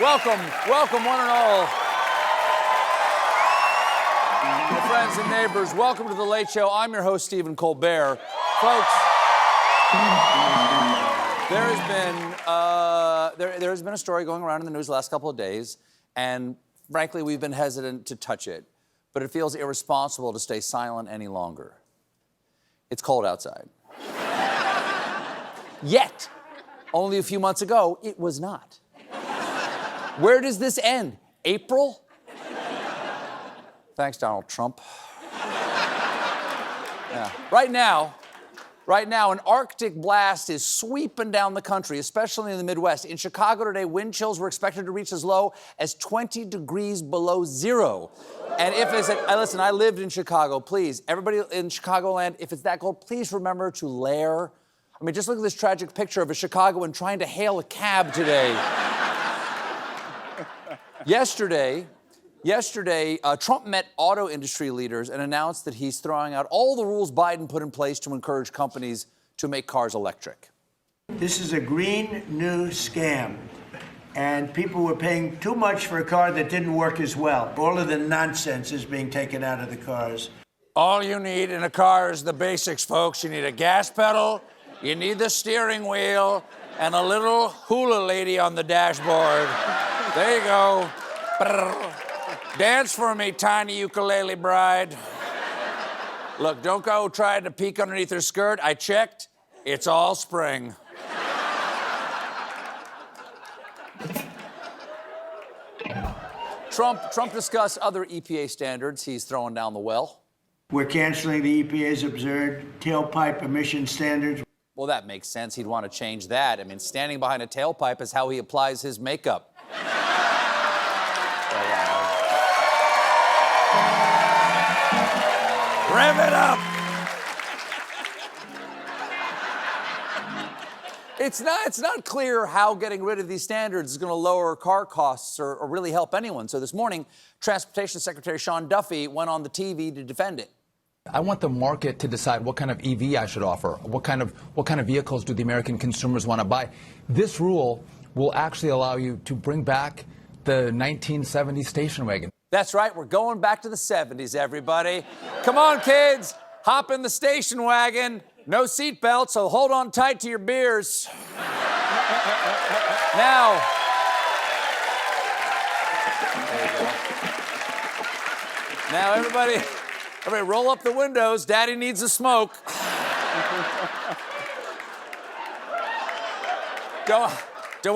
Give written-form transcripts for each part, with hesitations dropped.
Welcome, welcome one and all. My friends and neighbors, welcome to The Late Show. I'm your host, Stephen Colbert. Folks, there has been a story going around in the news the last couple of days, and frankly, we've been hesitant to touch it, but it feels irresponsible to stay silent any longer. It's cold outside. Yet, only a few months ago, it was not. Where does this end? April? Thanks, Donald Trump. Yeah. Right now, an Arctic blast is sweeping down the country, especially in the Midwest. In Chicago today, wind chills were expected to reach as low as 20 degrees below zero. And if it's, listen, I lived in Chicago. Please, everybody in Chicagoland, if it's that cold, please remember to layer. I mean, just look at this tragic picture of a Chicagoan trying to hail a cab today. Yesterday, Trump met auto industry leaders and announced that he's throwing out all the rules Biden put in place to encourage companies to make cars electric. This is a green new scam, and people were paying too much for a car that didn't work as well. All of the nonsense is being taken out of the cars. All you need in a car is the basics, folks. You need a gas pedal, you need the steering wheel, and a little hula lady on the dashboard. There you go. Brrr. Dance for me, tiny ukulele bride. Look, don't go trying to peek underneath her skirt. I checked. It's all spring. Trump discussed other EPA standards he's throwing down the well. We're canceling the EPA's absurd tailpipe emission standards. Well, that makes sense. He'd want to change that. I mean, standing behind a tailpipe is how he applies his makeup. Rev it up! It's not clear how getting rid of these standards is going to lower car costs or really help anyone. So this morning, Transportation Secretary Sean Duffy went on the TV to defend it. I want the market to decide what kind of EV I should offer. What kind of vehicles do the American consumers want to buy? This rule will actually allow you to bring back the 1970s station wagon. That's right, we're going back to the 70s, everybody. Come on, kids, hop in the station wagon. No seatbelt, so hold on tight to your beers. Now, everybody roll up the windows. Daddy needs a smoke. Don't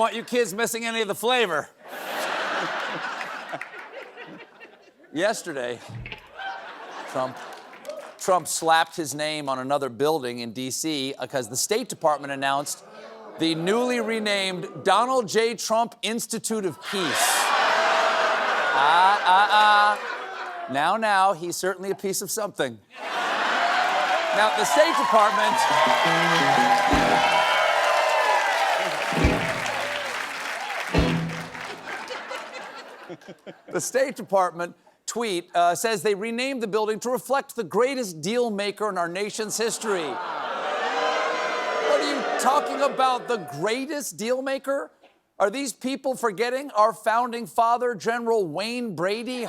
want you kids missing any of the flavor. Yesterday, Trump slapped his name on another building in D.C. because the State Department announced the newly renamed Donald J. Trump Institute of Peace. Now, he's certainly a piece of something. Now, the State Department... The State Department tweet says they renamed the building to reflect the greatest deal maker in our nation's history. What are you talking about? The greatest deal maker? Are these people forgetting our founding father, General Wayne Brady?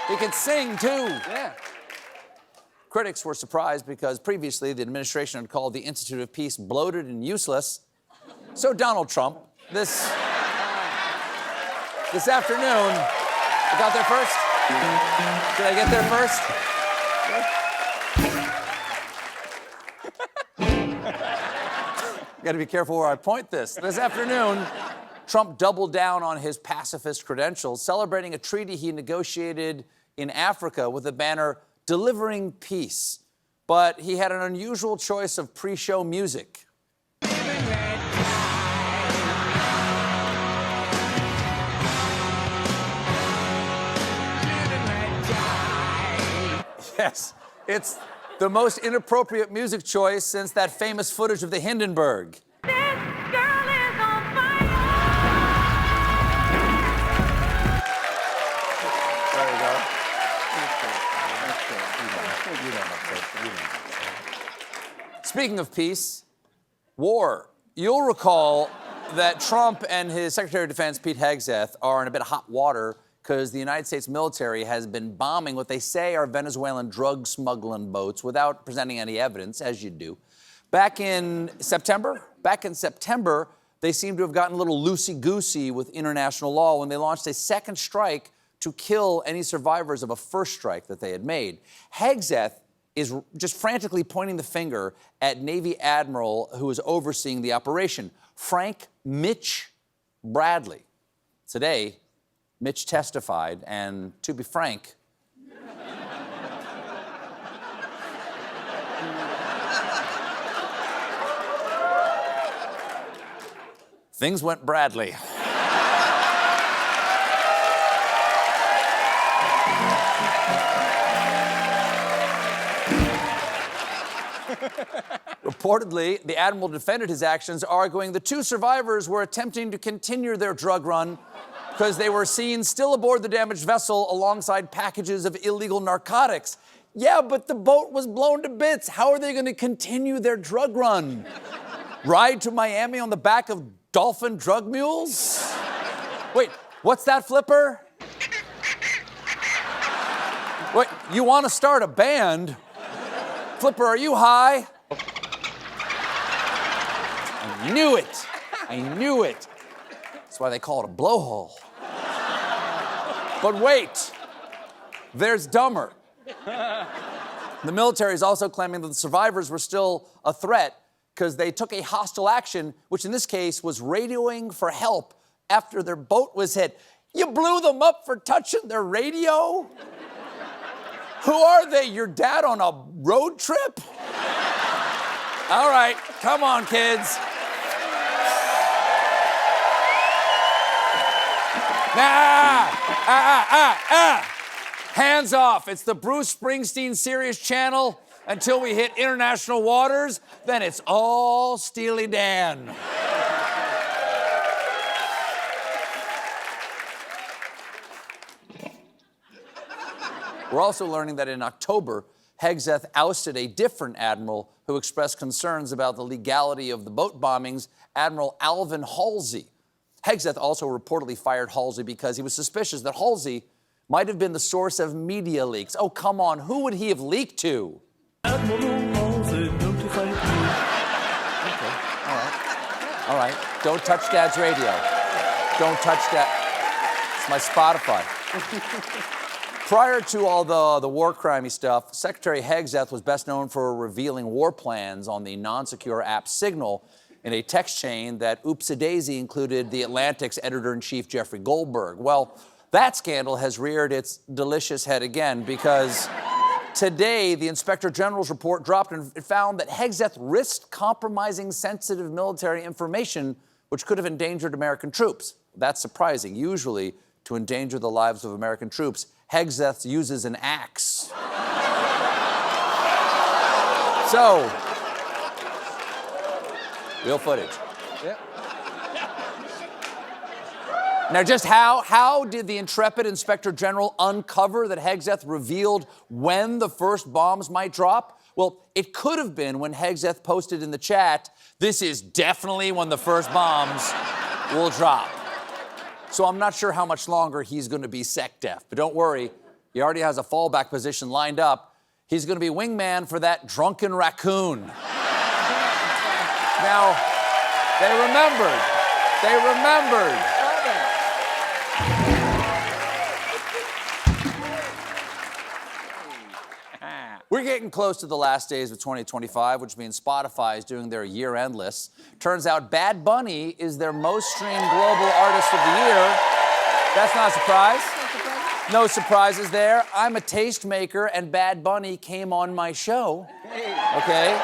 He could sing, too. Yeah. Critics were surprised because previously the administration had called the Institute of Peace bloated and useless. So Donald Trump, this afternoon, I got there first? Did I get there first? Gotta be careful where I point this. This afternoon, Trump doubled down on his pacifist credentials, celebrating a treaty he negotiated in Africa with the banner delivering peace. But he had an unusual choice of pre-show music. Yes, it's the most inappropriate music choice since that famous footage of the Hindenburg. This girl is on fire. There you go. Speaking of peace, war. You'll recall that Trump and his Secretary of Defense, Pete Hegseth, are in a bit of hot water because the United States military has been bombing what they say are Venezuelan drug smuggling boats without presenting any evidence, as you do. Back in September, they seem to have gotten a little loosey-goosey with international law when they launched a second strike to kill any survivors of a first strike that they had made. Hegseth is just frantically pointing the finger at Navy Admiral who is overseeing the operation, Frank Mitch Bradley. Today, Mitch testified, and to be frank, things went Bradley. Reportedly, the admiral defended his actions, arguing the two survivors were attempting to continue their drug run because they were seen still aboard the damaged vessel alongside packages of illegal narcotics. Yeah, but the boat was blown to bits. How are they going to continue their drug run? Ride to Miami on the back of dolphin drug mules? Wait, what's that, Flipper? Wait, you want to start a band? Flipper, are you high? I knew it. I knew it. That's why they call it a blowhole. But wait, there's dumber. The military is also claiming that the survivors were still a threat because they took a hostile action, which in this case was radioing for help after their boat was hit. You blew them up for touching their radio? Who are they? Your dad on a road trip? All right, come on, kids. Hands off. It's the Bruce Springsteen Sirius channel until we hit international waters. Then it's all Steely Dan. We're also learning that in October, Hegseth ousted a different admiral who expressed concerns about the legality of the boat bombings, Admiral Alvin Halsey. Hegseth also reportedly fired Halsey because he was suspicious that Halsey might have been the source of media leaks. Oh, come on, who would he have leaked to? Admiral Halsey notified me. Okay, all right. Don't touch Dad's radio. Don't touch Dad. It's my Spotify. Prior to all the war crimey stuff, Secretary Hegseth was best known for revealing war plans on the non-secure app Signal in a text chain that, oops-a-daisy, included The Atlantic's editor-in-chief Jeffrey Goldberg. Well, that scandal has reared its delicious head again because today the Inspector General's report dropped and it found that Hegseth risked compromising sensitive military information which could have endangered American troops. That's surprising. Usually, to endanger the lives of American troops, Hegseth uses an axe. So, real footage. Yeah. Now, just how did the intrepid Inspector General uncover that Hegseth revealed when the first bombs might drop? Well, it could have been when Hegseth posted in the chat, "This is definitely when the first bombs will drop." So I'm not sure how much longer he's going to be sec-def. But don't worry, he already has a fallback position lined up. He's going to be wingman for that drunken raccoon. Now, they remembered. We're getting close to the last days of 2025, which means Spotify is doing their year-end lists. Turns out Bad Bunny is their most streamed global artist of the year. That's not a surprise. No surprises there. I'm a tastemaker, and Bad Bunny came on my show. Okay?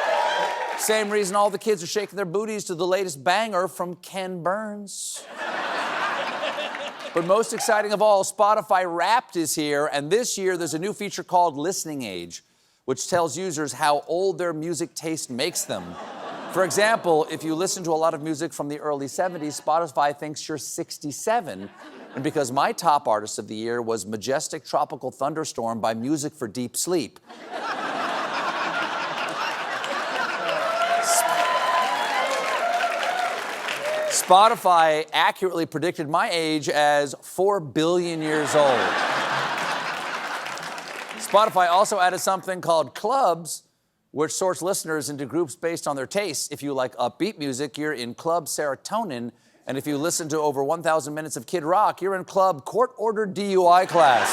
Same reason all the kids are shaking their booties to the latest banger from Ken Burns. But most exciting of all, Spotify Wrapped is here, and this year there's a new feature called Listening Age, which tells users how old their music taste makes them. For example, if you listen to a lot of music from the early 70s, Spotify thinks you're 67. And because my top artist of the year was Majestic Tropical Thunderstorm by Music for Deep Sleep. Spotify accurately predicted my age as 4 billion years old. Spotify also added something called Clubs, which sorts listeners into groups based on their tastes. If you like upbeat music, you're in Club Serotonin. And if you listen to over 1,000 minutes of Kid Rock, you're in Club Court-Ordered DUI class.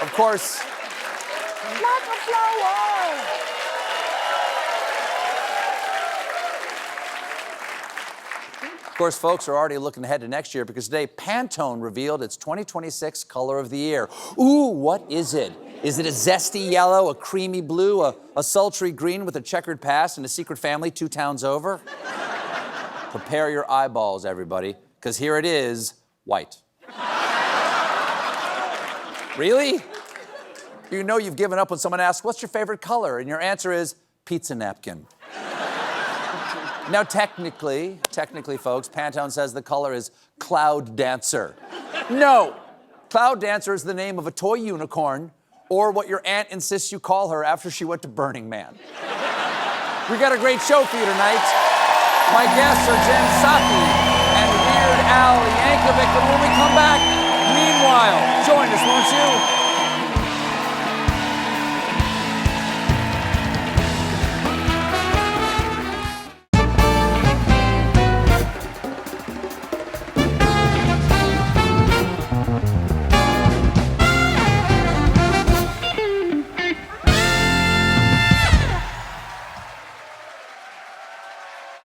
Of course, like a flower. Of course, folks are already looking ahead to next year because today Pantone revealed its 2026 color of the year. Ooh, what is it? Is it a zesty yellow, a creamy blue, a sultry green with a checkered past and a secret family 2 towns over? Prepare your eyeballs, everybody, because here it is, white. Really? You know you've given up when someone asks, what's your favorite color? And your answer is pizza napkin. Now, technically, folks, Pantone says the color is Cloud Dancer. No, Cloud Dancer is the name of a toy unicorn or what your aunt insists you call her after she went to Burning Man. We got a great show for you tonight. My guests are Jen Psaki and Weird Al Yankovic. But when we come back, meanwhile, join us, won't you?